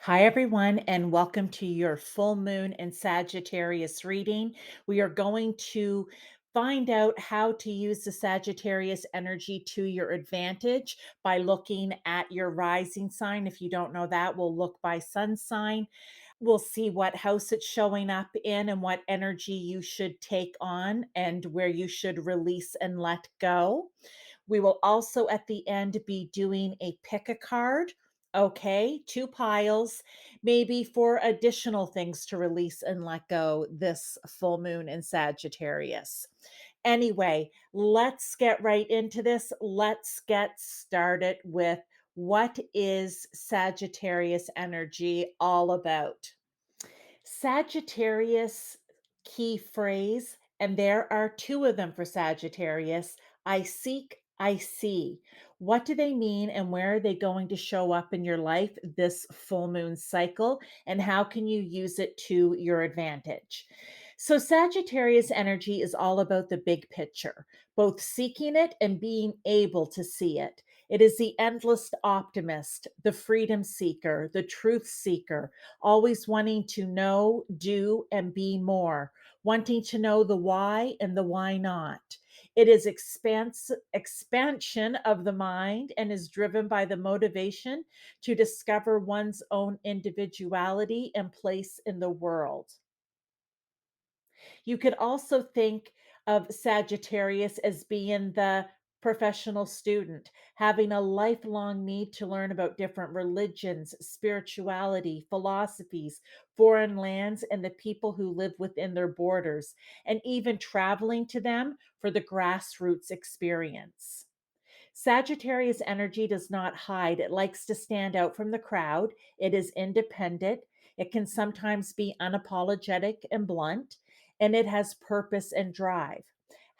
Hi, everyone, and welcome to your full moon and Sagittarius reading. We are going to find out how to use the Sagittarius energy to your advantage by looking at your rising sign. If you don't know that, we'll look by sun sign. We'll see what house it's showing up in and what energy you should take on and where you should release and let go. We will also at the end be doing a pick a card. Okay, two piles, maybe for additional things to release and let go this full moon in Sagittarius. Anyway, let's get right into this. Let's get started with what is Sagittarius energy all about? Sagittarius key phrase, and there are two of them for Sagittarius: I seek, I see. What do they mean and where are they going to show up in your life this full moon cycle? And how can you use it to your advantage? So, Sagittarius energy is all about the big picture, both seeking it and being able to see it. It is the endless optimist, the freedom seeker, the truth seeker, always wanting to know, do, and be more, wanting to know the why and the why not. It is expansion of the mind and is driven by the motivation to discover one's own individuality and place in the world. You could also think of Sagittarius as being the professional student, having a lifelong need to learn about different religions, spirituality, philosophies, foreign lands, and the people who live within their borders, and even traveling to them for the grassroots experience. Sagittarius energy does not hide. It likes to stand out from the crowd. It is independent. It can sometimes be unapologetic and blunt, and it has purpose and drive.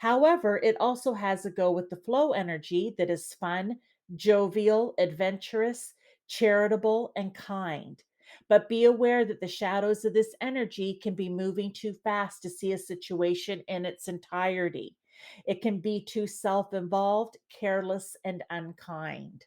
However, it also has a go with the flow energy that is fun, jovial, adventurous, charitable, and kind. But be aware that the shadows of this energy can be moving too fast to see a situation in its entirety. It can be too self involved, careless, and unkind.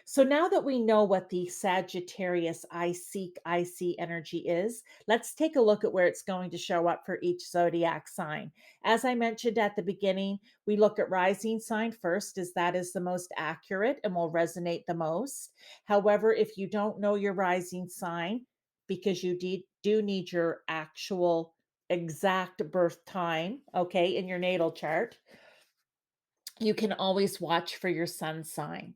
So now that we know what the Sagittarius I seek, I see energy is, let's take a look at where it's going to show up for each zodiac sign. As I mentioned at the beginning, we look at rising sign first, as that is the most accurate and will resonate the most. However, if you don't know your rising sign, because do need your actual exact birth time, okay, in your natal chart, you can always watch for your sun sign.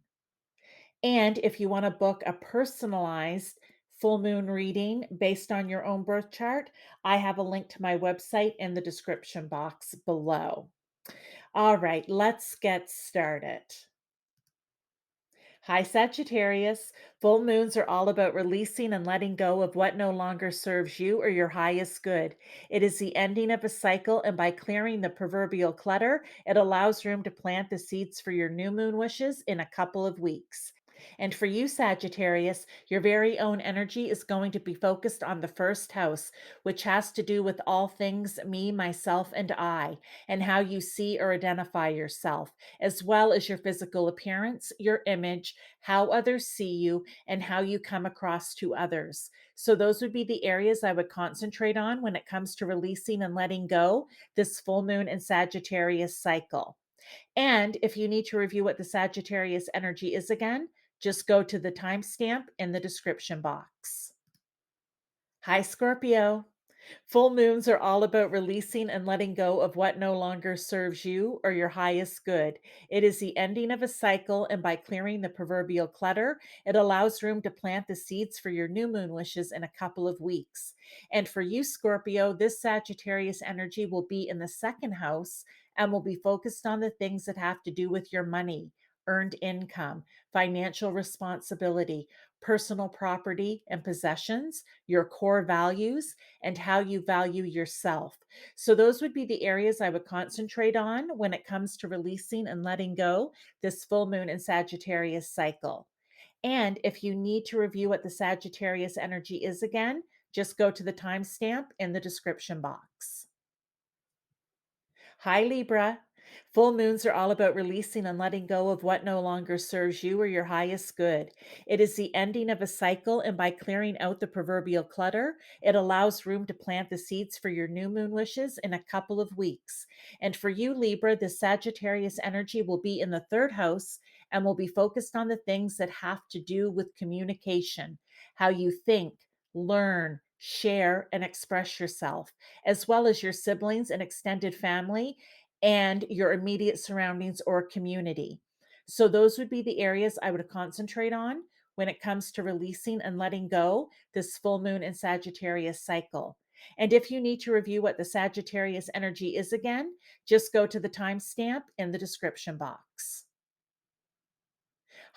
And if you want to book a personalized full moon reading based on your own birth chart, I have a link to my website in the description box below. All right, let's get started. Hi, Sagittarius. Full moons are all about releasing and letting go of what no longer serves you or your highest good. It is the ending of a cycle, and by clearing the proverbial clutter, it allows room to plant the seeds for your new moon wishes in a couple of weeks. And for you, Sagittarius, your very own energy is going to be focused on the first house, which has to do with all things me, myself, and I, and how you see or identify yourself, as well as your physical appearance, your image, how others see you, and how you come across to others. So, those would be the areas I would concentrate on when it comes to releasing and letting go this full moon and Sagittarius cycle. And if you need to review what the Sagittarius energy is again, just go to the timestamp in the description box. Hi, Scorpio. Full moons are all about releasing and letting go of what no longer serves you or your highest good. It is the ending of a cycle, and by clearing the proverbial clutter, it allows room to plant the seeds for your new moon wishes in a couple of weeks. And for you, Scorpio, this Sagittarius energy will be in the second house and will be focused on the things that have to do with your money, earned income, financial responsibility, personal property and possessions, your core values, and how you value yourself. So, those would be the areas I would concentrate on when it comes to releasing and letting go this full moon and Sagittarius cycle. And if you need to review what the Sagittarius energy is again, just go to the timestamp in the description box. Hi, Libra. Full moons are all about releasing and letting go of what no longer serves you or your highest good. It is the ending of a cycle, and by clearing out the proverbial clutter, it allows room to plant the seeds for your new moon wishes in a couple of weeks. And for you, Libra, the Sagittarius energy will be in the third house and will be focused on the things that have to do with communication, how you think, learn, share, and express yourself, as well as your siblings and extended family and your immediate surroundings or community. So, those would be the areas I would concentrate on when it comes to releasing and letting go this full moon and Sagittarius cycle. And if you need to review what the Sagittarius energy is again, just go to the timestamp in the description box.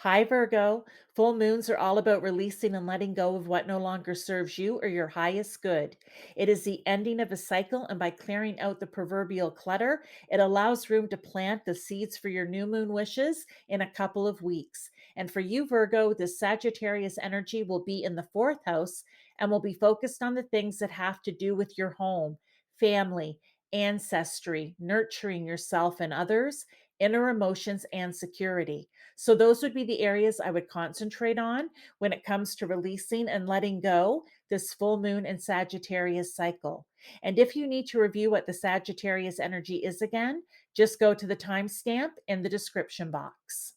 Hi, Virgo. Full moons are all about releasing and letting go of what no longer serves you or your highest good. It is the ending of a cycle, and by clearing out the proverbial clutter, it allows room to plant the seeds for your new moon wishes in a couple of weeks. And for you, Virgo, the Sagittarius energy will be in the fourth house and will be focused on the things that have to do with your home, family, ancestry, nurturing yourself and others, inner emotions, and security. So, those would be the areas I would concentrate on when it comes to releasing and letting go this full moon and Sagittarius cycle. And if you need to review what the Sagittarius energy is again, just go to the timestamp in the description box.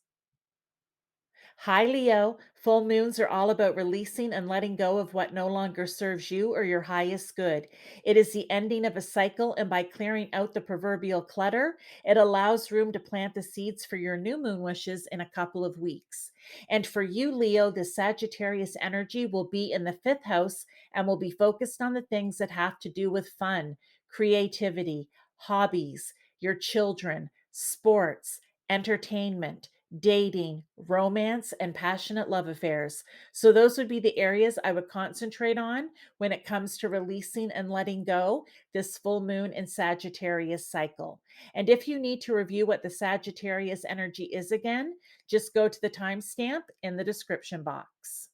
Hi, Leo. Full moons are all about releasing and letting go of what no longer serves you or your highest good. It is the ending of a cycle, and by clearing out the proverbial clutter, it allows room to plant the seeds for your new moon wishes in a couple of weeks. And for you, Leo, the Sagittarius energy will be in the fifth house and will be focused on the things that have to do with fun, creativity, hobbies, your children, sports, entertainment, dating, romance, and passionate love affairs. So, those would be the areas I would concentrate on when it comes to releasing and letting go this full moon and Sagittarius cycle. And if you need to review what the Sagittarius energy is again, just go to the timestamp in the description box.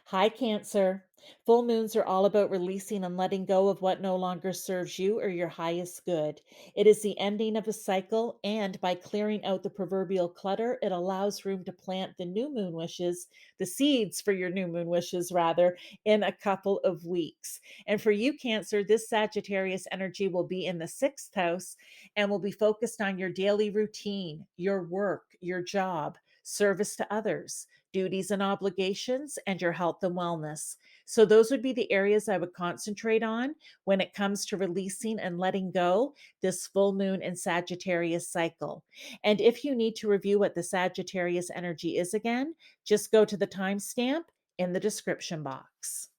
Hi, Cancer. Full moons are all about releasing and letting go of what no longer serves you or your highest good. It is the ending of a cycle, and by clearing out the proverbial clutter, it allows room to plant the new moon wishes, the seeds for your new moon wishes, rather, in a couple of weeks. And for you, Cancer, this Sagittarius energy will be in the sixth house and will be focused on your daily routine, your work, your job, service to others, duties and obligations, and your health and wellness. So, those would be the areas I would concentrate on when it comes to releasing and letting go this full moon and Sagittarius cycle. And if you need to review what the Sagittarius energy is again, just go to the timestamp in the description box.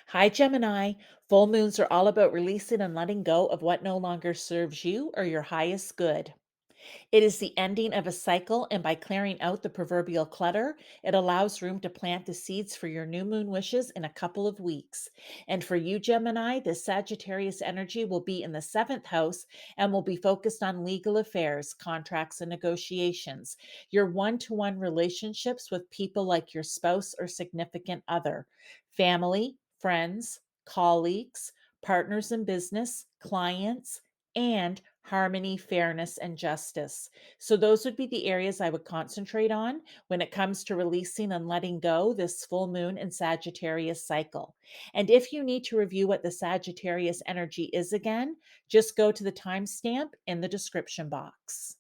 Hi, Gemini. Full moons are all about releasing and letting go of what no longer serves you or your highest good. It is the ending of a cycle, and by clearing out the proverbial clutter, it allows room to plant the seeds for your new moon wishes in a couple of weeks. And for you, Gemini, the Sagittarius energy will be in the seventh house and will be focused on legal affairs, contracts, and negotiations, your one to one relationships with people like your spouse or significant other, family, friends, colleagues, partners in business, clients, and harmony, fairness, and justice. So, those would be the areas I would concentrate on when it comes to releasing and letting go this full moon and Sagittarius cycle. And if you need to review what the Sagittarius energy is again, just go to the timestamp in the description box.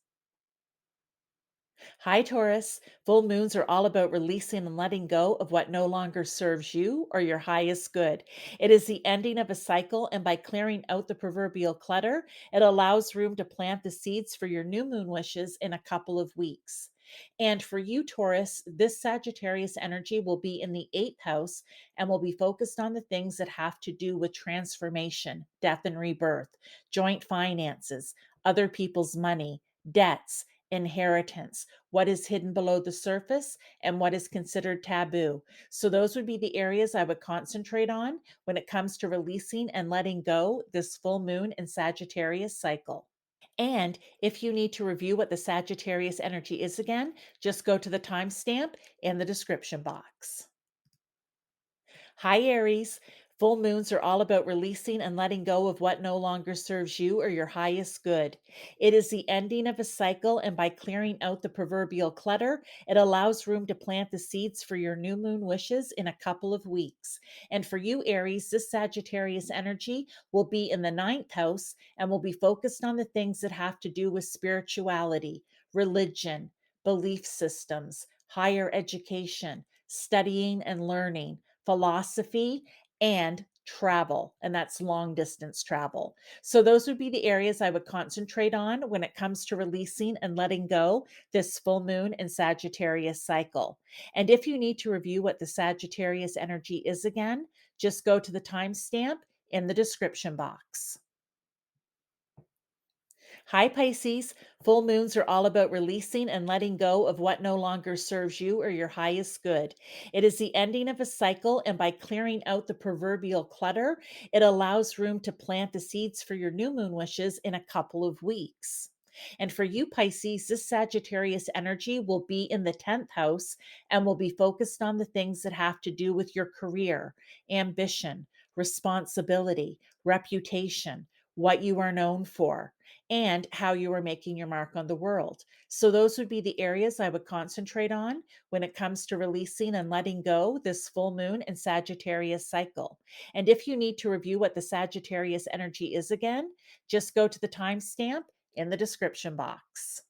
Hi, Taurus. Full moons are all about releasing and letting go of what no longer serves you or your highest good. It is the ending of a cycle, and by clearing out the proverbial clutter, it allows room to plant the seeds for your new moon wishes in a couple of weeks. And for you, Taurus, this Sagittarius energy will be in the eighth house and will be focused on the things that have to do with transformation, death and rebirth, joint finances, other people's money, debts, inheritance, what is hidden below the surface, and what is considered taboo. So, those would be the areas I would concentrate on when it comes to releasing and letting go this full moon and Sagittarius cycle. And if you need to review what the Sagittarius energy is again, just go to the timestamp in the description box. Hi, Aries. Full moons are all about releasing and letting go of what no longer serves you or your highest good. It is the ending of a cycle, and by clearing out the proverbial clutter, it allows room to plant the seeds for your new moon wishes in a couple of weeks. And for you, Aries, this Sagittarius energy will be in the ninth house and will be focused on the things that have to do with spirituality, religion, belief systems, higher education, studying and learning, philosophy, and travel, and that's long distance travel. So those would be the areas I would concentrate on when it comes to releasing and letting go this full moon and Sagittarius cycle. And if you need to review what the Sagittarius energy is again, just go to the timestamp in the description box. Hi, Pisces. Full moons are all about releasing and letting go of what no longer serves you or your highest good. It is the ending of a cycle, and by clearing out the proverbial clutter, it allows room to plant the seeds for your new moon wishes in a couple of weeks. And for you, Pisces, this Sagittarius energy will be in the 10th house and will be focused on the things that have to do with your career, ambition, responsibility, reputation, what you are known for, and how you are making your mark on the world. So, those would be the areas I would concentrate on when it comes to releasing and letting go this full moon and Sagittarius cycle. And if you need to review what the Sagittarius energy is again, just go to the timestamp in the description box.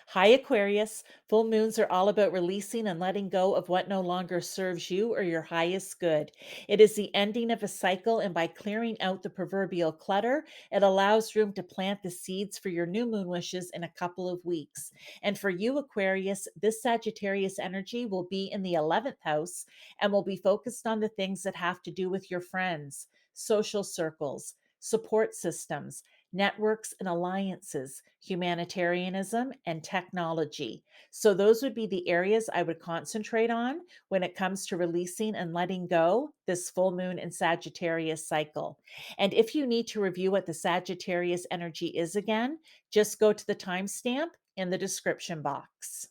Hi, Aquarius. Full moons are all about releasing and letting go of what no longer serves you or your highest good. It is the ending of a cycle, and by clearing out the proverbial clutter, it allows room to plant the seeds for your new moon wishes in a couple of weeks. And for you, Aquarius, this Sagittarius energy will be in the 11th house and will be focused on the things that have to do with your friends, social circles, support systems, networks and alliances, humanitarianism, and technology. So, those would be the areas I would concentrate on when it comes to releasing and letting go this full moon and Sagittarius cycle. And if you need to review what the Sagittarius energy is again, just go to the timestamp in the description box.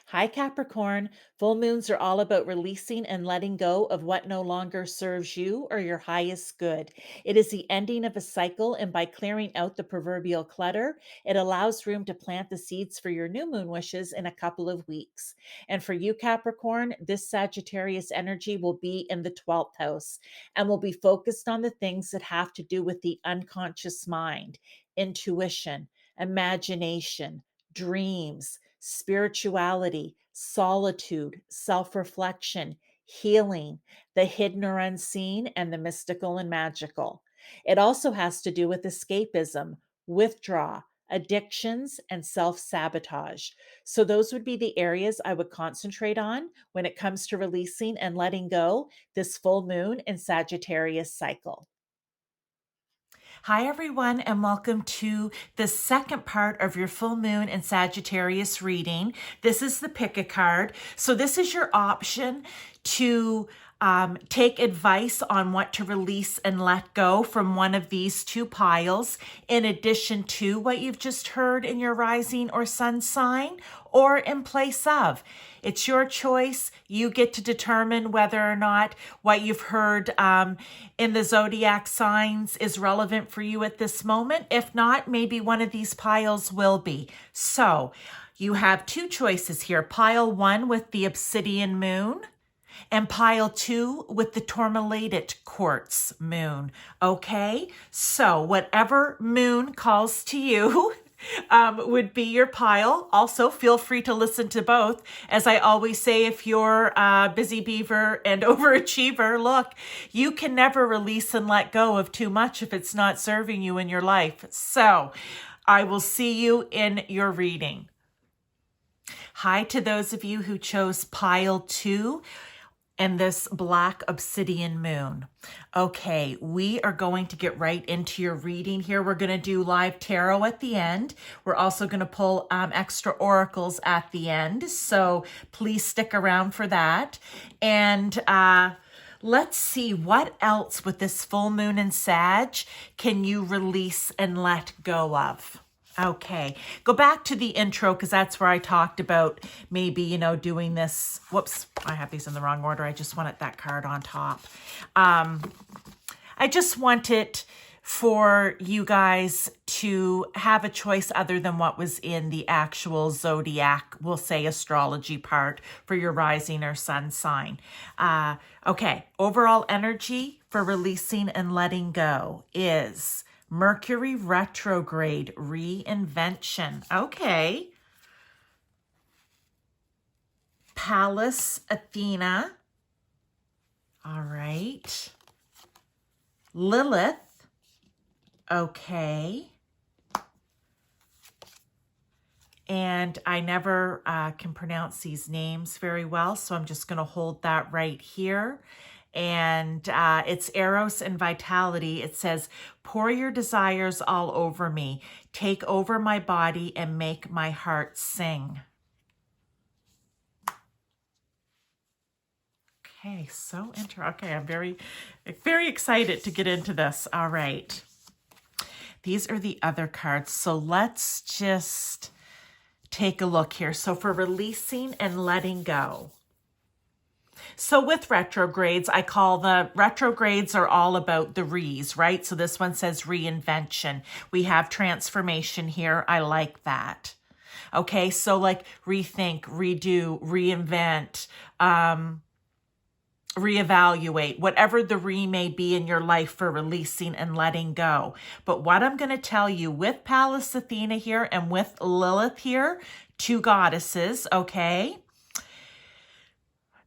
Hi, Capricorn. Full moons are all about releasing and letting go of what no longer serves you or your highest good. It is the ending of a cycle, and by clearing out the proverbial clutter, it allows room to plant the seeds for your new moon wishes in a couple of weeks. And for you, Capricorn, this Sagittarius energy will be in the 12th house and will be focused on the things that have to do with the unconscious mind, intuition, imagination, dreams, spirituality, solitude, self reflection, healing, the hidden or unseen, and the mystical and magical. It also has to do with escapism, withdrawal, addictions, and self sabotage. So, those would be the areas I would concentrate on when it comes to releasing and letting go this full moon and Sagittarius cycle. Hi, everyone, and welcome to the second part of your full moon and Sagittarius reading. This is the pick-a-card. So this is your option to take advice on what to release and let go from one of these two piles, in addition to what you've just heard in your rising or sun sign, or in place of. It's your choice. You get to determine whether or not what you've heard in the Zodiac signs is relevant for you at this moment. If not, maybe one of these piles will be. So you have two choices here. Pile 1 with the Obsidian moon, and pile 2 with the Tourmilated quartz moon. Okay, so whatever moon calls to you would be your pile. Also, feel free to listen to both. As I always say, if you're a busy beaver and overachiever, look, you can never release and let go of too much if it's not serving you in your life. So I will see you in your reading. Hi to those of you who chose pile 2 and this black obsidian moon. Okay, we are going to get right into your reading here. We're going to do live tarot at the end. We're also going to pull extra oracles at the end. So please stick around for that. And let's see what else with this full moon in Sag can you release and let go of. Okay, go back to the intro because that's where I talked about maybe, you know, doing this. Whoops, I have these in the wrong order. I just wanted that card on top. I just wanted for you guys to have a choice other than what was in the actual zodiac, we'll say astrology part for your rising or sun sign. Okay, overall energy for releasing and letting go is Mercury retrograde, reinvention. Okay. Pallas Athena. All right. Lilith. Okay. And I never can pronounce these names very well, so I'm just going to hold that right here. And it's Eros and Vitality. It says, pour your desires all over me. Take over my body and make my heart sing. Okay, so okay, I'm very, very excited to get into this. All right. These are the other cards. So let's just take a look here. So for releasing and letting go. So with retrogrades, I call the retrogrades are all about the re's, right? So this one says reinvention. We have transformation here. I like that. Okay, so like rethink, redo, reinvent, reevaluate, whatever the re may be in your life for releasing and letting go. But what I'm going to tell you with Pallas Athena here and with Lilith here, two goddesses, okay?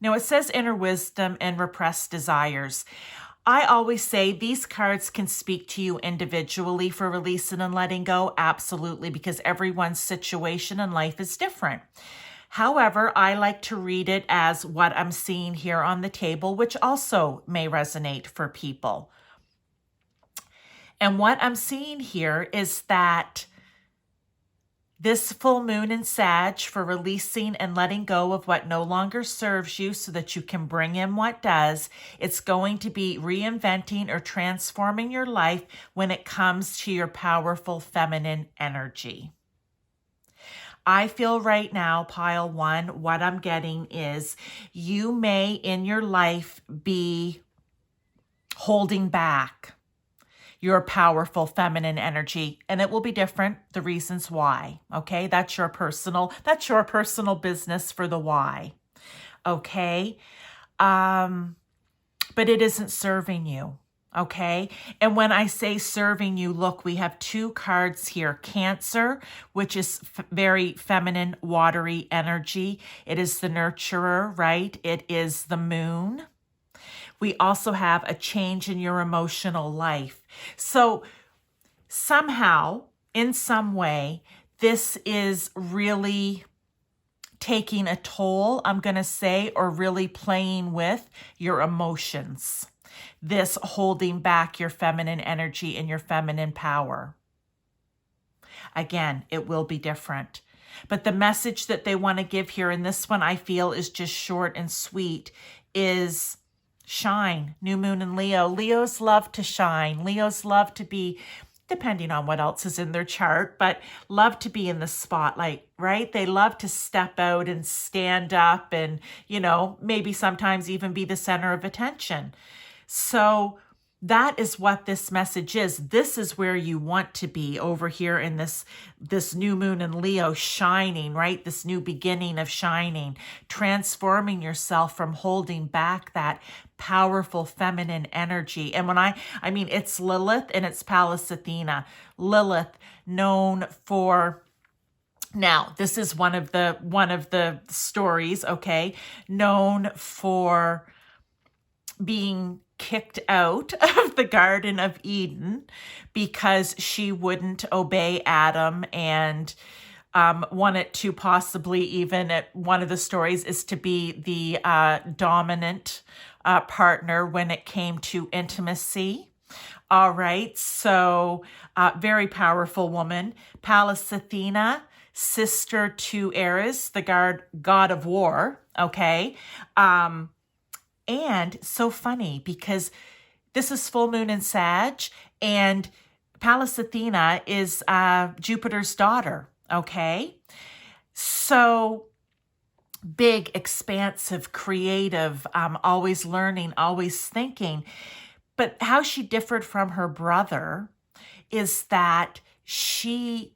Now it says inner wisdom and repressed desires. I always say these cards can speak to you individually for releasing and letting go. Absolutely, because everyone's situation in life is different. However, I like to read it as what I'm seeing here on the table, which also may resonate for people. And what I'm seeing here is that this full moon in Sag for releasing and letting go of what no longer serves you so that you can bring in what does. It's going to be reinventing or transforming your life when it comes to your powerful feminine energy. I feel right now, pile one, what I'm getting is you may in your life be holding back your powerful feminine energy, and it will be different, the reasons why, okay? That's your personal business for the why, okay? But it isn't serving you, okay? And when I say serving you, look, we have two cards here. Cancer, which is very feminine, watery energy. It is the nurturer, right? It is the moon. We also have a change in your emotional life. So somehow, in some way, this is really taking a toll, I'm going to say, or really playing with your emotions. This holding back your feminine energy and your feminine power. Again, it will be different. But the message that they want to give here, and this one I feel is just short and sweet, is shine. New moon in Leo. Leos love to shine. Leos love to be, depending on what else is in their chart, but love to be in the spotlight, right? They love to step out and stand up and, you know, maybe sometimes even be the center of attention. So that is what this message is. This is where you want to be over here in this new moon in Leo, shining, right? This new beginning of shining, transforming yourself from holding back that powerful feminine energy. And when I mean, it's Lilith and it's Pallas Athena. Lilith, known for, now this is one of the stories, okay, known for being kicked out of the Garden of Eden because she wouldn't obey Adam and wanted to possibly even, at one of the stories, is to be the dominant partner when it came to intimacy. All right, so very powerful woman. Pallas Athena, sister to Aries, the god of war, okay? And so funny because this is full moon in Sag, and Pallas Athena is Jupiter's daughter, okay? So big, expansive, creative, always learning, always thinking. But how she differed from her brother is that she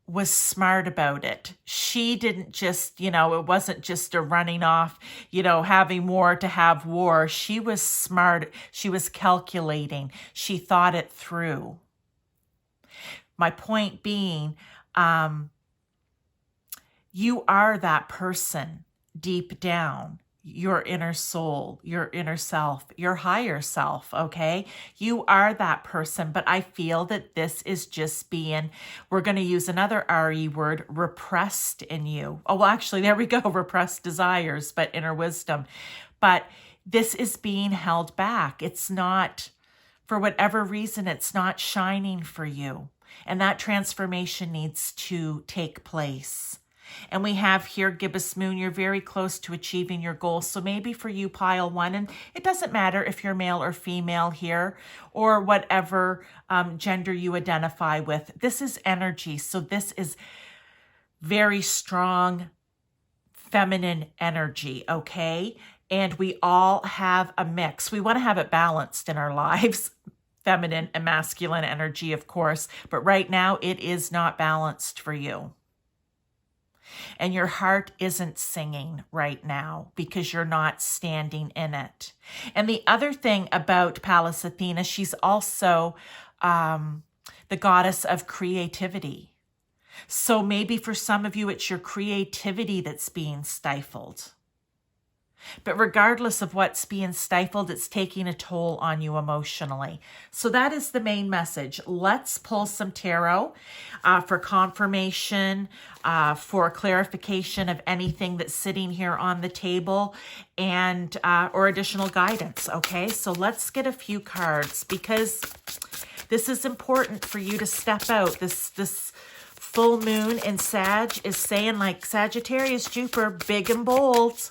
was smart about it. She didn't just, it wasn't just a running off, having war to have war. She was smart. She was calculating. She thought it through. My point being, you are that person deep down, your inner soul, your inner self, your higher self, okay? You are that person, but I feel that this is just being, we're going to use another RE word, repressed in you. Oh, well, actually, there we go, repressed desires, but inner wisdom. But this is being held back. It's not, for whatever reason, it's not shining for you. And that transformation needs to take place. And we have here gibbous moon, you're very close to achieving your goals. So maybe for you, pile one, and it doesn't matter if you're male or female here or whatever gender you identify with. This is energy. So this is very strong feminine energy, okay? And we all have a mix. We want to have it balanced in our lives. Feminine and masculine energy, of course. But right now, it is not balanced for you. And your heart isn't singing right now because you're not standing in it. And the other thing about Pallas Athena, she's also the goddess of creativity. So maybe for some of you, it's your creativity that's being stifled. But regardless of what's being stifled, it's taking a toll on you emotionally. So that is the main message. Let's pull some tarot for confirmation, for clarification of anything that's sitting here on the table, and or additional guidance. Okay, so let's get a few cards because this is important for you to step out. This full moon in Sag is saying, like Sagittarius, Jupiter, big and bold.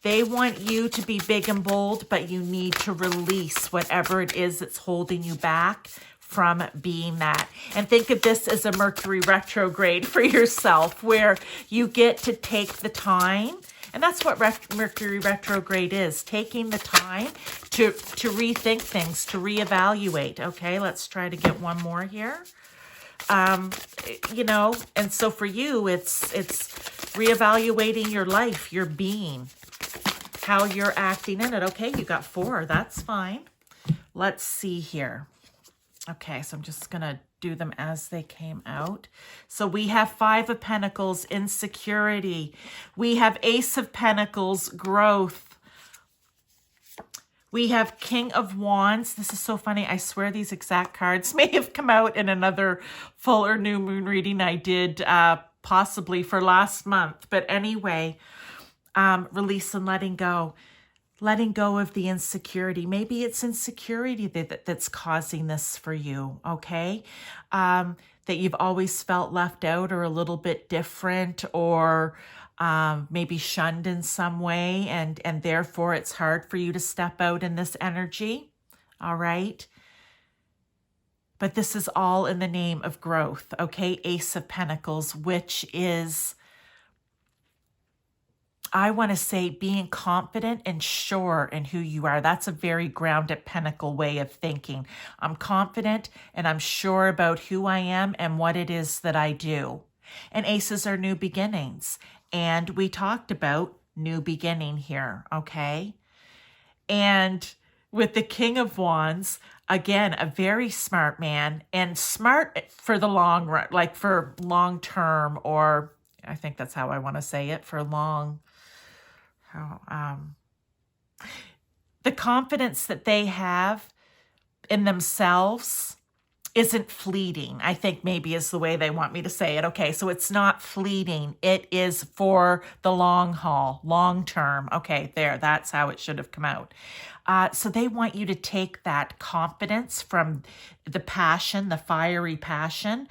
They want you to be big and bold, but you need to release whatever it is that's holding you back from being that. And think of this as a Mercury retrograde for yourself, where you get to take the time. And that's what Mercury retrograde is, taking the time to rethink things, to reevaluate. Okay, let's try to get one more here. And so for you, it's reevaluating your life, your being, how you're acting in it. Okay, you got 4. That's fine. Let's see here. Okay, so I'm just going to do them as they came out. So we have 5 of Pentacles, insecurity. We have Ace of Pentacles, growth. We have King of Wands. This is so funny. I swear these exact cards may have come out in another full or new moon reading I did possibly for last month. But anyway, release and letting go. Letting go of the insecurity. Maybe it's insecurity that's causing this for you, okay? That you've always felt left out or a little bit different, or maybe shunned in some way, and therefore it's hard for you to step out in this energy, all right? But this is all in the name of growth, okay? Ace of Pentacles, which is, I want to say, being confident and sure in who you are. That's a very grounded pentacle way of thinking. I'm confident and I'm sure about who I am and what it is that I do. And aces are new beginnings. And we talked about new beginning here, okay? And with the King of Wands, again, a very smart man, and smart for the long run, like for long term, or I think that's how I want to say it, for long. The confidence that they have in themselves isn't fleeting, I think maybe is the way they want me to say it. Okay, so it's not fleeting. It is for the long haul, long term. Okay, there, that's how it should have come out. So they want you to take that confidence from the passion, the fiery passion,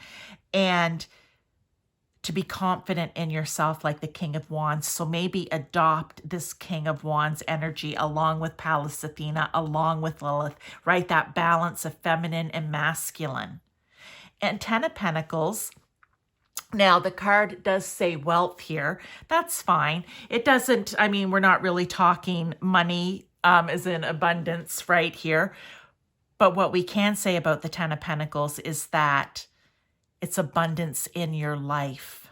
and to be confident in yourself like the King of Wands. So maybe adopt this King of Wands energy along with Pallas Athena, along with Lilith, right? That balance of feminine and masculine. and Ten of Pentacles. Now, the card does say wealth here. That's fine. It doesn't, I mean, we're not really talking money as in abundance right here. But what we can say about the Ten of Pentacles is that it's abundance in your life.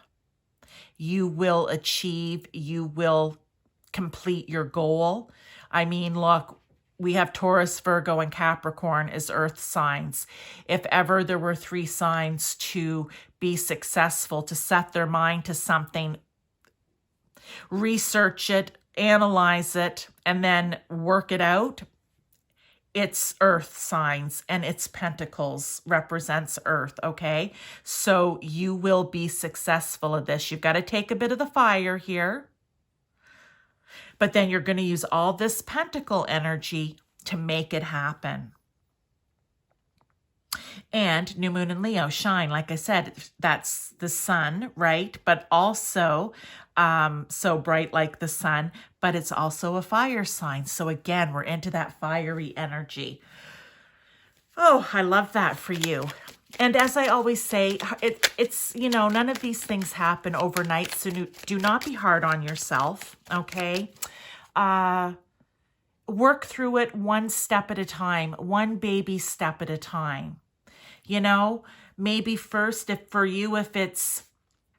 You will achieve, you will complete your goal. I mean, look, we have Taurus, Virgo, and Capricorn as earth signs. If ever there were 3 signs to be successful, to set their mind to something, research it, analyze it, and then work it out, it's earth signs, and it's pentacles represents earth, okay? So you will be successful at this. You've got to take a bit of the fire here. But then you're going to use all this pentacle energy to make it happen. And new moon in Leo, shine. Like I said, that's the sun, right? But also so bright like the sun, but it's also a fire sign. So again, we're into that fiery energy. Oh, I love that for you. And as I always say, it's, you know, none of these things happen overnight. So do not be hard on yourself, okay? Work through it one step at a time, one baby step at a time. You know, maybe first, if it's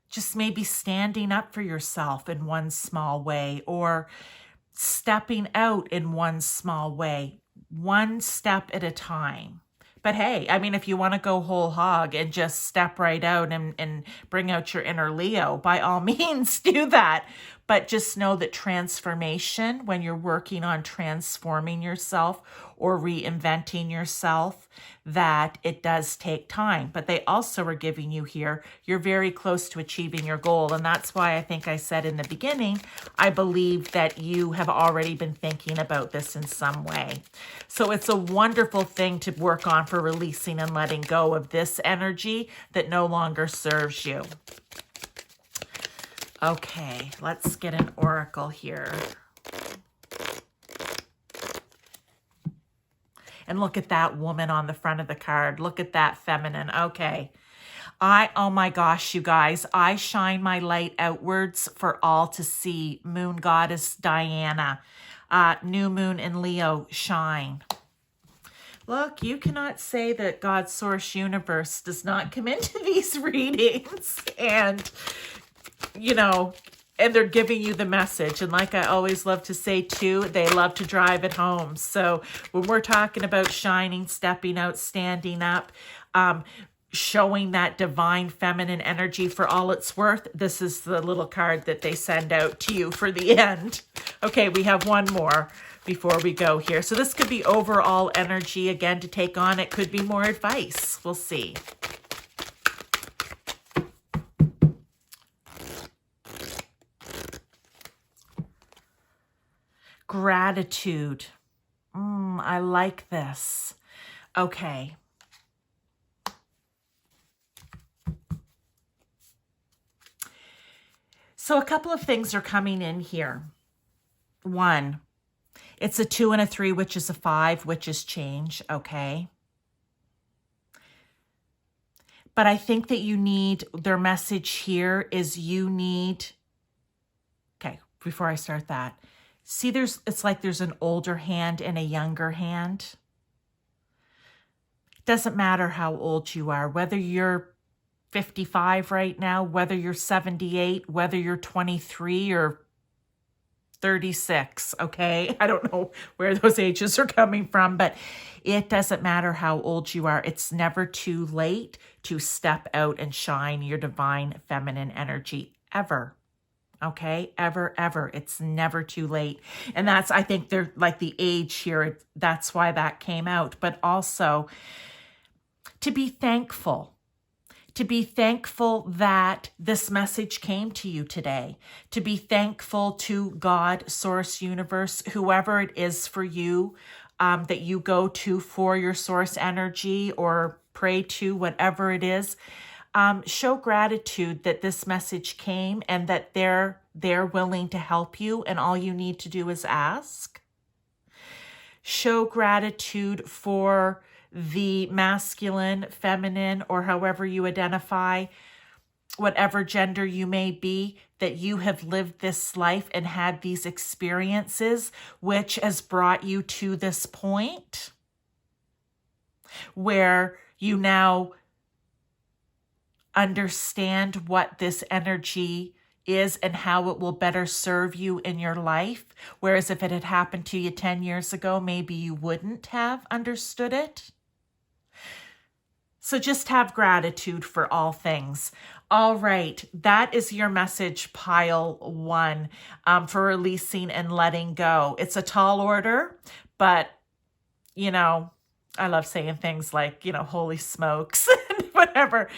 just maybe standing up for yourself in one small way, or stepping out in one small way, one step at a time. But hey, I mean, if you want to go whole hog and just step right out and bring out your inner Leo, by all means do that. But just know that transformation, when you're working on transforming yourself or reinventing yourself, that it does take time. But they also are giving you here, you're very close to achieving your goal. And that's why I think I said in the beginning, I believe that you have already been thinking about this in some way. So it's a wonderful thing to work on for releasing and letting go of this energy that no longer serves you. Okay, let's get an oracle here. And look at that woman on the front of the card. Look at that feminine. Okay. Oh my gosh, you guys, I shine my light outwards for all to see. Moon goddess Diana, new moon in Leo, shine. Look, you cannot say that God's source universe does not come into these readings and, you know, and they're giving you the message. And like I always love to say too, they love to drive it home. So when we're talking about shining, stepping out, standing up, showing that divine feminine energy for all it's worth, this is the little card that they send out to you for the end. Okay, we have one more before we go here. So this could be overall energy again to take on. It could be more advice. We'll see. Gratitude. I like this. Okay. So a couple of things are coming in here. One, it's a 2 and a 3, which is a 5, which is change. Okay. But I think that you need, their message here is you need, okay, before I start that, see, it's like there's an older hand and a younger hand. It doesn't matter how old you are, whether you're 55 right now, whether you're 78, whether you're 23 or 36, okay? I don't know where those ages are coming from, but it doesn't matter how old you are. It's never too late to step out and shine your divine feminine energy, ever. Okay, ever, ever. It's never too late. And that's, I think they're like the age here, that's why that came out. But also to be thankful that this message came to you today, to be thankful to God, source, universe, whoever it is for you, that you go to for your source energy or pray to, whatever it is. Show gratitude that this message came and that they're willing to help you, and all you need to do is ask. Show gratitude for the masculine, feminine, or however you identify, whatever gender you may be, that you have lived this life and had these experiences, which has brought you to this point where you now understand what this energy is and how it will better serve you in your life. Whereas if it had happened to you 10 years ago, maybe you wouldn't have understood it. So just have gratitude for all things. All right, that is your message, pile 1, for releasing and letting go. It's a tall order, but, you know, I love saying things like, you know, holy smokes, and whatever.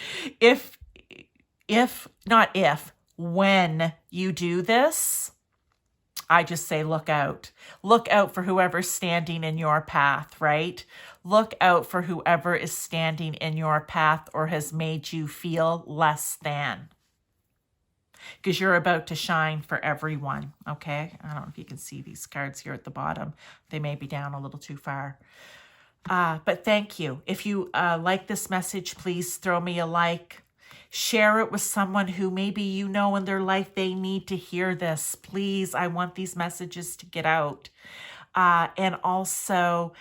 When you do this, I just say, look out. Look out for whoever's standing in your path, right? Look out for whoever is standing in your path or has made you feel less than. Because you're about to shine for everyone, okay? I don't know if you can see these cards here at the bottom. They may be down a little too far. But thank you. If you like this message, please throw me a like. Share it with someone who maybe you know in their life they need to hear this. Please, I want these messages to get out. And also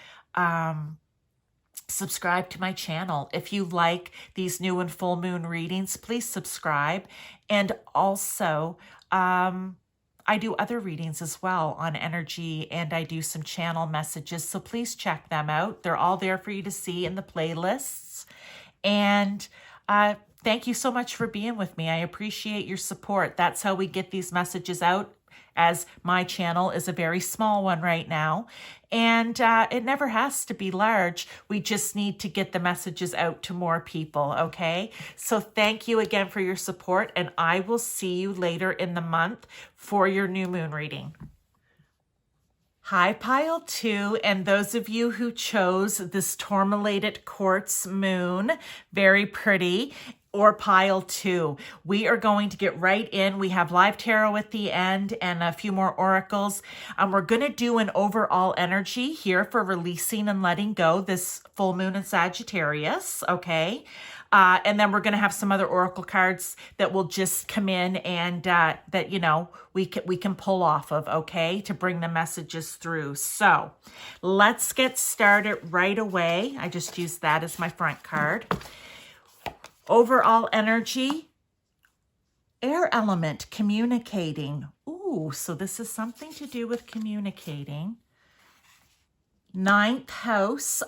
subscribe to my channel. If you like these new and full moon readings, please subscribe. And also, I do other readings as well on energy, and I do some channel messages. So please check them out. They're all there for you to see in the playlists. And thank you so much for being with me. I appreciate your support. That's how we get these messages out, as my channel is a very small one right now. And it never has to be large. We just need to get the messages out to more people, okay? So thank you again for your support, and I will see you later in the month for your new moon reading. Hi, Pile 2, and those of you who chose this Tourmilated Quartz moon, very pretty, or Pile 2. We are going to get right in. We have live tarot at the end and a few more oracles. We're going to do an overall energy here for releasing and letting go this full moon in Sagittarius, okay? And then we're going to have some other oracle cards that will just come in and that, you know, we can pull off of, okay, to bring the messages through. So let's get started right away. I just used that as my front card. Overall energy, air element, communicating. Ooh, so this is something to do with communicating. 9th house,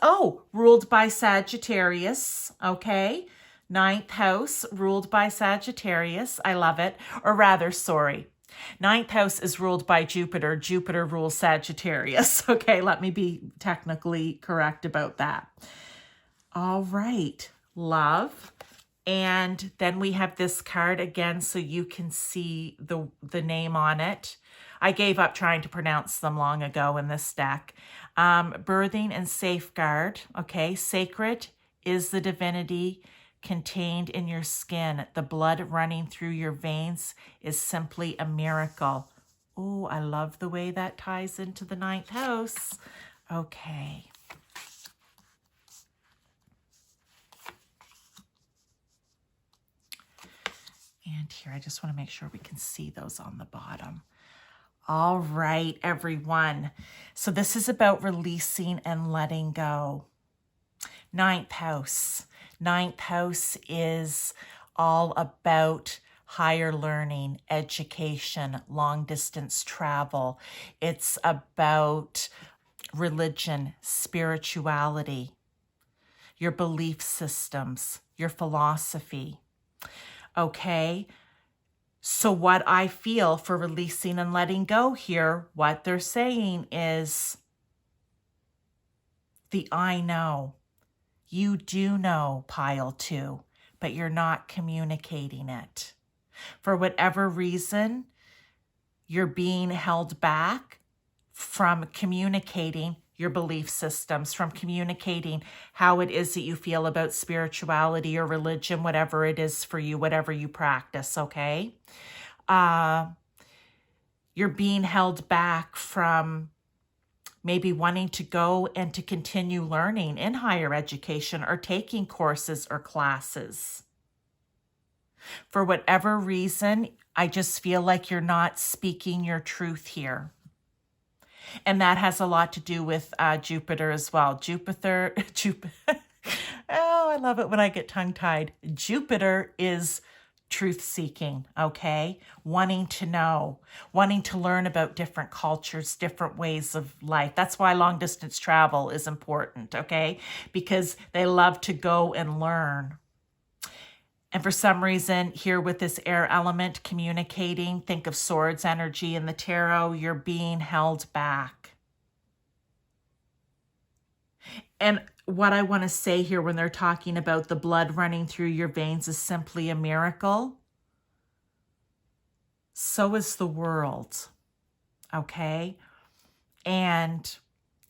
ruled by Sagittarius, okay? 9th house, ruled by Sagittarius. I love it. Or rather, sorry. 9th house is ruled by Jupiter. Jupiter rules Sagittarius. Okay, let me be technically correct about that. All right, love. And then we have this card again so you can see the name on it. I gave up trying to pronounce them long ago in this deck. Birthing and safeguard. Okay, sacred is the divinity contained in your skin. The blood running through your veins is simply a miracle. Oh, I love the way that ties into the 9th house. Okay. And here, I just want to make sure we can see those on the bottom. All right, everyone. So this is about releasing and letting go. 9th house. 9th house is all about higher learning, education, long distance travel. It's about religion, spirituality, your belief systems, your philosophy. Okay, so what I feel for releasing and letting go here, what they're saying is the I know. You do know, Pile 2, but you're not communicating it. For whatever reason, you're being held back from communicating your belief systems, from communicating how it is that you feel about spirituality or religion, whatever it is for you, whatever you practice, okay? You're being held back from maybe wanting to go and to continue learning in higher education or taking courses or classes. For whatever reason, I just feel like you're not speaking your truth here. And that has a lot to do with Jupiter as well. Jupiter, oh, I love it when I get tongue-tied. Jupiter is truth-seeking, okay? Wanting to know, wanting to learn about different cultures, different ways of life. That's why long-distance travel is important, okay? Because they love to go and learn. And for some reason, here with this air element communicating, think of swords energy in the tarot, you're being held back. And what I want to say here when they're talking about the blood running through your veins is simply a miracle. So is the world, okay? And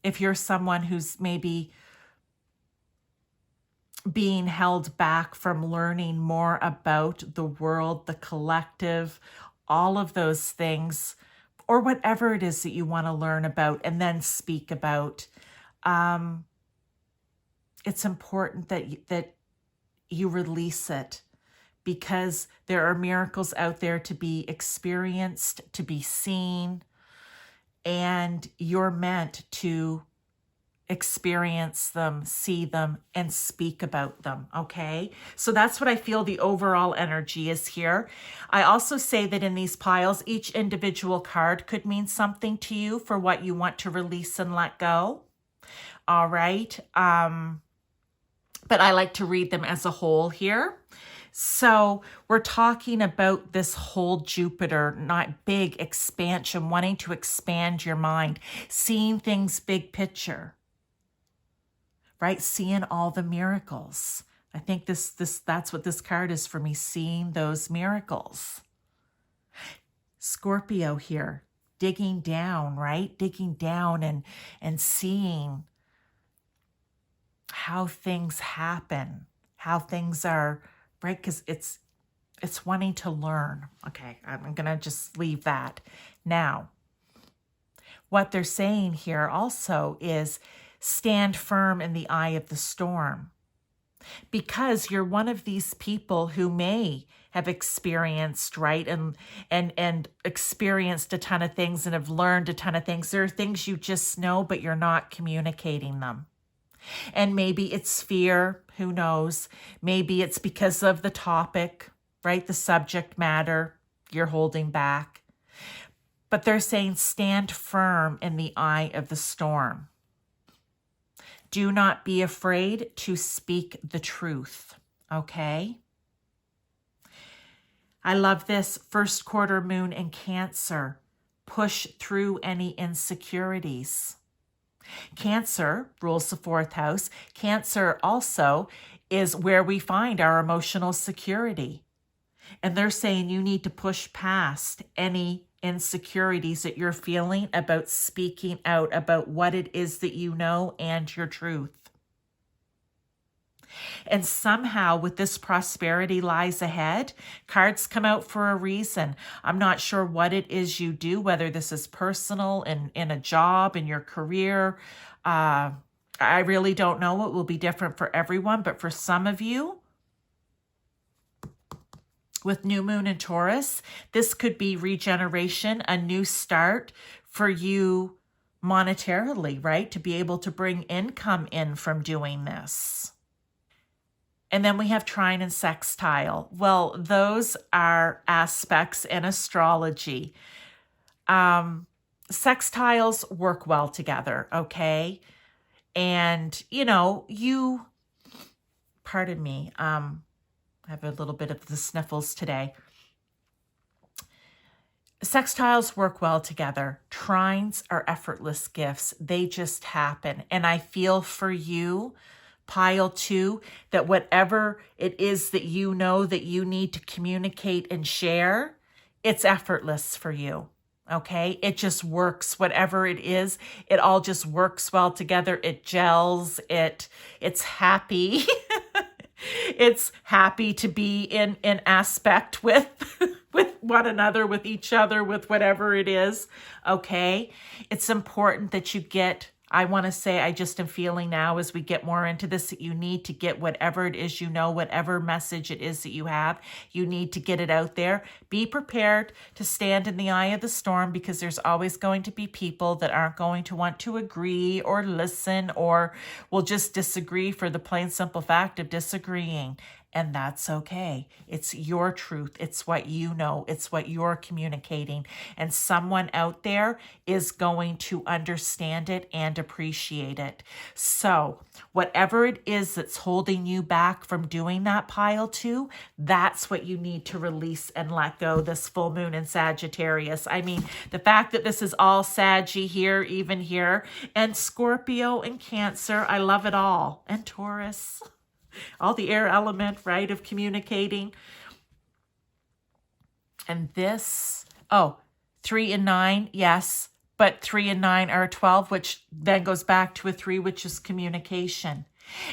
if you're someone who's maybe being held back from learning more about the world, the collective, all of those things, or whatever it is that you want to learn about and then speak about, it's important that you release it, because there are miracles out there to be experienced, to be seen, and you're meant to experience them, see them, and speak about them, okay? So that's what I feel the overall energy is here. I also say that in these piles, each individual card could mean something to you for what you want to release and let go, all right? But I like to read them as a whole here. So we're talking about this whole Jupiter, not big expansion, wanting to expand your mind, seeing things big picture, right? Seeing all the miracles. I think that's what this card is for me, seeing those miracles. Scorpio here, digging down, right? Digging down and seeing how things happen, how things are, right? Because it's wanting to learn. Okay, I'm going to just leave that. Now, what they're saying here also is stand firm in the eye of the storm, because you're one of these people who may have experienced, right, and experienced a ton of things and have learned a ton of things. There are things you just know, but you're not communicating them. And maybe it's fear, who knows? Maybe it's because of the topic, right? The subject matter, you're holding back. But they're saying stand firm in the eye of the storm. Do not be afraid to speak the truth, okay? I love this first quarter moon in Cancer. Push through any insecurities. Cancer rules the fourth house. Cancer also is where we find our emotional security. And they're saying you need to push past any insecurities that you're feeling about speaking out about what it is that you know and your truth. And somehow with this prosperity lies ahead, cards come out for a reason. I'm not sure what it is you do, whether this is personal, in a job, in your career. I really don't know. It will be different for everyone. But for some of you, with new moon in Taurus, this could be regeneration, a new start for you monetarily, right? To be able to bring income in from doing this. And then we have trine and sextile. Well, those are aspects in astrology. Sextiles work well together, okay? And, pardon me, I have a little bit of the sniffles today. Sextiles work well together. Trines are effortless gifts. They just happen. And I feel for you, pile 2, that whatever it is that you know that you need to communicate and share, it's effortless for you. Okay? It just works. Whatever it is, it all just works well together. It gels. It's happy. It's happy to be in aspect with one another, with each other, with whatever it is, okay? It's important that you get, I want to say, I just am feeling now as we get more into this, that you need to get whatever it is, whatever message it is that you have, you need to get it out there. Be prepared to stand in the eye of the storm, because there's always going to be people that aren't going to want to agree or listen, or will just disagree for the plain simple fact of disagreeing. And that's okay. It's your truth. It's what you know. It's what you're communicating. And someone out there is going to understand it and appreciate it. So whatever it is that's holding you back from doing that pile two, that's what you need to release and let go this full moon in Sagittarius. I mean, the fact that this is all Saggy here, even here, and Scorpio and Cancer, I love it all. And Taurus. All the air element, right, of communicating. And this, 3 and 9, yes, but 3 and 9 are 12, which then goes back to a 3, which is communication.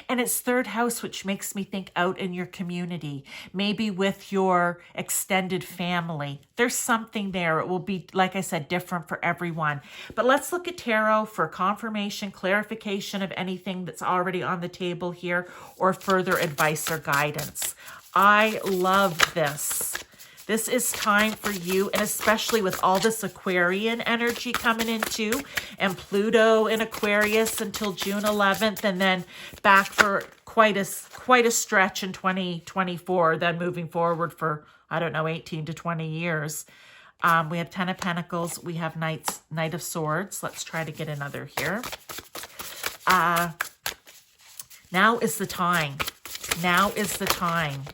And it's third house, which makes me think out in your community, maybe with your extended family. There's something there. It will be, like I said, different for everyone. But let's look at tarot for confirmation, clarification of anything that's already on the table here, or further advice or guidance. I love this. This is time for you, and especially with all this Aquarian energy coming in too, and Pluto in Aquarius until June 11th, and then back for quite a stretch in 2024, then moving forward for, I don't know, 18 to 20 years. We have 10 of Pentacles. We have Knight of Swords. Let's try to get another here. Now is the time. Now is the time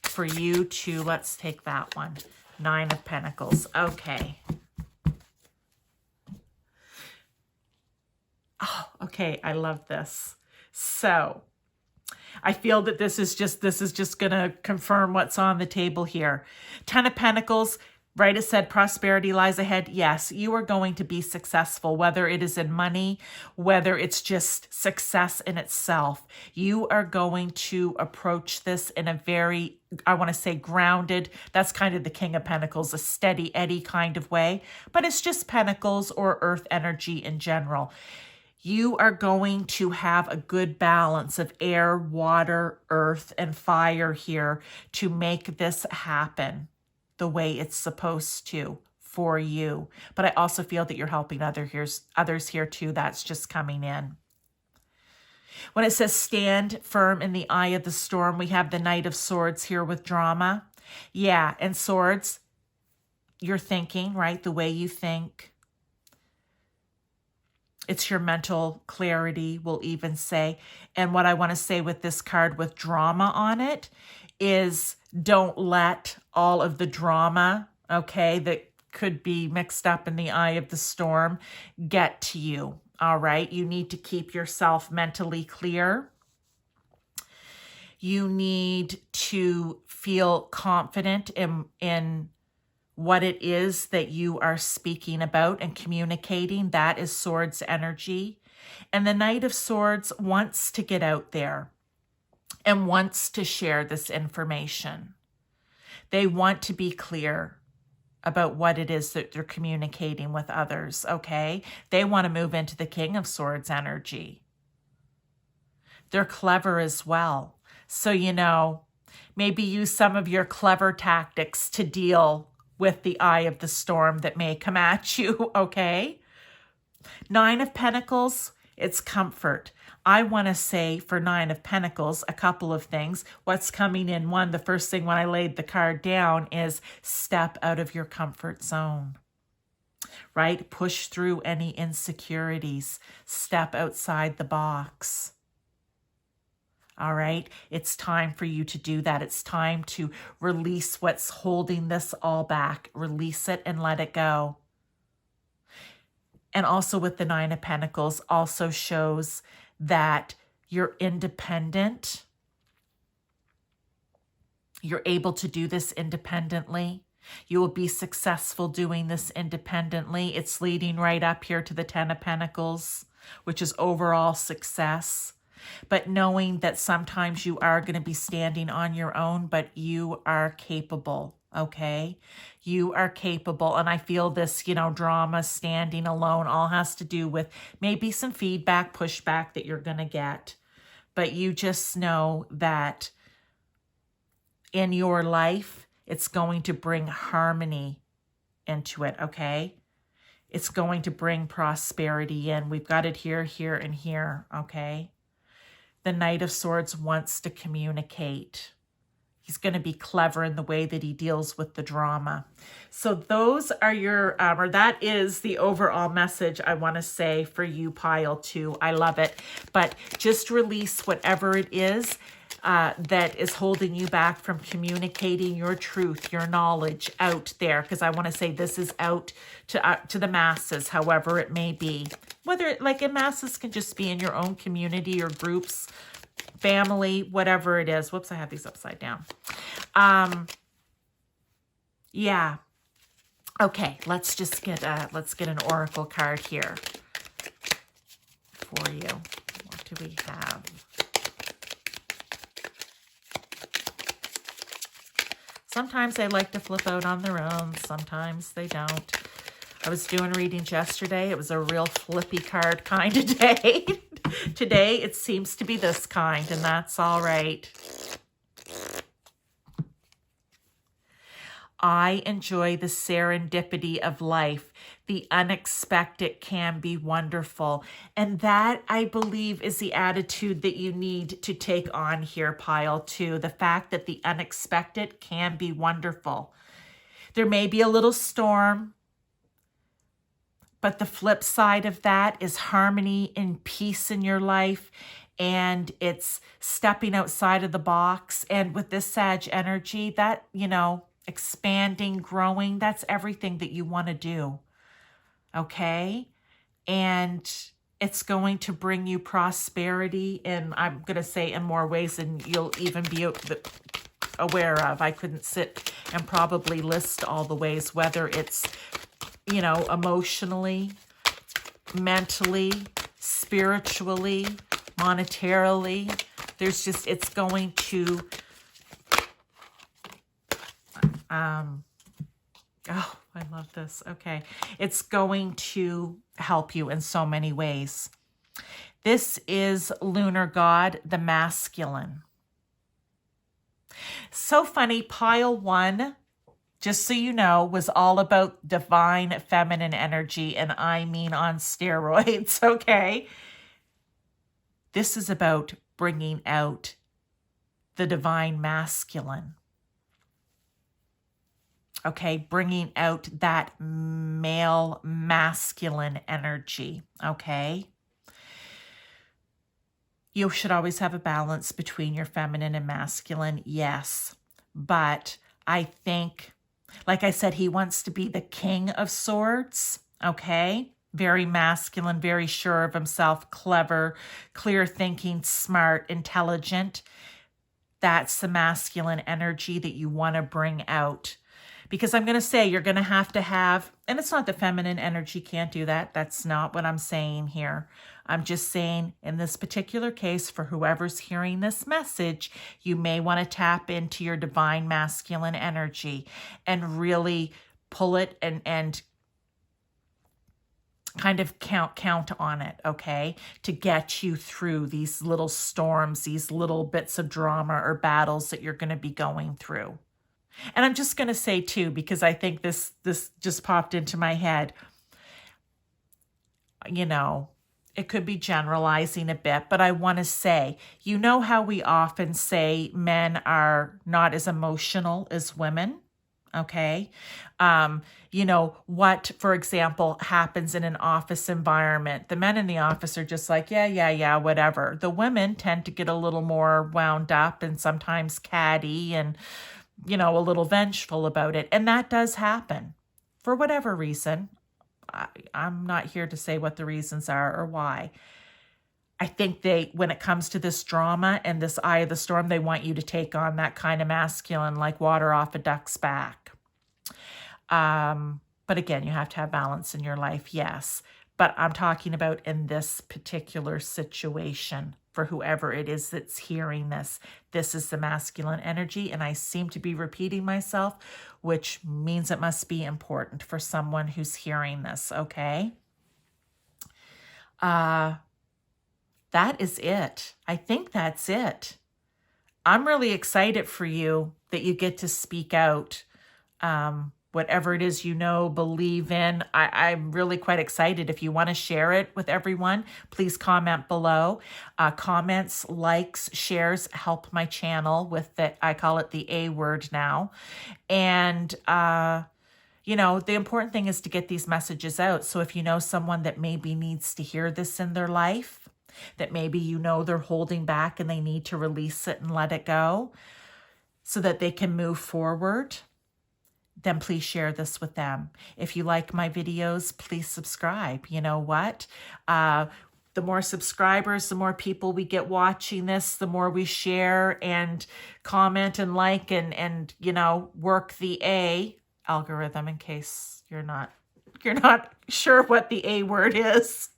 for you to, let's take that one, 9 of Pentacles. Okay. Oh, okay. I love this. So I feel that this is just going to confirm what's on the table here. 10 of Pentacles, right? It said prosperity lies ahead. Yes, you are going to be successful, whether it is in money, whether it's just success in itself. You are going to approach this in a very, I want to say, grounded. That's kind of the King of Pentacles, a steady Eddie kind of way, but it's just Pentacles or earth energy in general. You are going to have a good balance of air, water, earth, and fire here to make this happen the way it's supposed to for you. But I also feel that you're helping others here too. That's just coming in. When it says stand firm in the eye of the storm, we have the Knight of Swords here with drama. Yeah, and swords, you're thinking, right? The way you think. It's your mental clarity, we'll even say. And what I want to say with this card with drama on it is, don't let all of the drama, okay, that could be mixed up in the eye of the storm get to you, all right? You need to keep yourself mentally clear. You need to feel confident in what it is that you are speaking about and communicating. That is Swords energy. And the Knight of Swords wants to get out there and wants to share this information. They want to be clear about what it is that they're communicating with others, okay? They want to move into the King of Swords energy. They're clever as well. So, maybe use some of your clever tactics to deal with the eye of the storm that may come at you, okay? 9 of Pentacles, it's comfort. I want to say for 9 of Pentacles, a couple of things. What's coming in? One, the first thing when I laid the card down is step out of your comfort zone, right? Push through any insecurities. Step outside the box. All right? It's time for you to do that. It's time to release what's holding this all back. Release it and let it go. And also with the 9 of Pentacles also shows that you're independent. You're able to do this independently. You will be successful doing this independently. It's leading right up here to the 10 of Pentacles, which is overall success. But knowing that sometimes you are going to be standing on your own, but you are capable. okay? You are capable. And I feel this, drama, standing alone, all has to do with maybe some feedback, pushback that you're going to get. But you just know that in your life, it's going to bring harmony into it, okay? It's going to bring prosperity in. We've got it here, here, and here, okay? The Knight of Swords wants to communicate. He's going to be clever in the way that he deals with the drama. So those are your, or that is the overall message I want to say for you, pile 2. I love it. But just release whatever it is that is holding you back from communicating your truth, your knowledge out there. Because I want to say this is out to the masses, however it may be. Whether, like, in masses can just be in your own community or groups, family, whatever it is. Whoops, I have these upside down. Yeah. Okay, let's get an oracle card here for you. What do we have? Sometimes they like to flip out on their own. Sometimes they don't. I was doing readings yesterday. It was a real flippy card kind of day. Today, it seems to be this kind, and that's all right. I enjoy the serendipity of life. The unexpected can be wonderful. And that, I believe, is the attitude that you need to take on here, pile 2. The fact that the unexpected can be wonderful. There may be a little storm, but the flip side of that is harmony and peace in your life. And it's stepping outside of the box. And with this Sag energy, that, expanding, growing, that's everything that you want to do. Okay? And it's going to bring you prosperity, and I'm going to say in more ways than you'll even be aware of. I couldn't sit and probably list all the ways, whether it's, emotionally, mentally, spiritually, monetarily. It's going to oh, I love this. Okay. It's going to help you in so many ways. This is lunar god, the masculine. So funny, pile 1, just so you know, was all about divine feminine energy, and I mean on steroids, okay? This is about bringing out the divine masculine. Okay, bringing out that male masculine energy, okay? You should always have a balance between your feminine and masculine, yes. But I think, like I said, he wants to be the king of swords, okay? Very masculine, very sure of himself, clever, clear thinking, smart, intelligent. That's the masculine energy that you want to bring out. Because I'm going to say you're going to have, and it's not the feminine energy can't do that. That's not what I'm saying here. I'm just saying in this particular case, for whoever's hearing this message, you may want to tap into your divine masculine energy and really pull it and kind of count on it, okay? To get you through these little storms, these little bits of drama or battles that you're going to be going through. And I'm just going to say too, because I think this just popped into my head, it could be generalizing a bit, but I want to say, how we often say men are not as emotional as women, okay? What, for example, happens in an office environment. The men in the office are just like, yeah, whatever. The women tend to get a little more wound up and sometimes catty and a little vengeful about it. And that does happen for whatever reason. I'm not here to say what the reasons are or why. I think when it comes to this drama and this eye of the storm, they want you to take on that kind of masculine, like water off a duck's back. But again, you have to have balance in your life, yes. But I'm talking about in this particular situation, for whoever it is that's hearing this. This is the masculine energy, and I seem to be repeating myself, which means it must be important for someone who's hearing this, okay? That is it. I think that's it. I'm really excited for you that you get to speak out. Whatever it is you know, believe in. I'm really quite excited. If you want to share it with everyone, please comment below. Comments, likes, shares help my channel with the, I call it the A word now. And, you know, the important thing is to get these messages out. So if you know someone that maybe needs to hear this in their life, that maybe you know they're holding back and they need to release it and let it go so that they can move forward, then please share this with them. If you like my videos, please subscribe. You know what? The more subscribers, the more people we get watching this, the more we share and comment and like and you know, work the A algorithm, in case you're not sure what the A word is.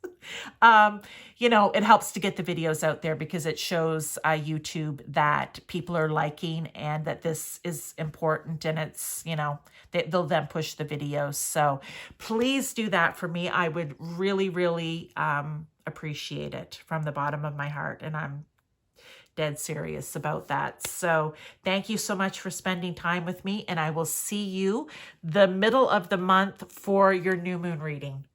You know, it helps to get the videos out there because it shows YouTube that people are liking and that this is important, and it's, you know, they'll then push the videos. So please do that for me. I would really, really appreciate it from the bottom of my heart. And I'm dead serious about that. So thank you so much for spending time with me, and I will see you the middle of the month for your new moon reading.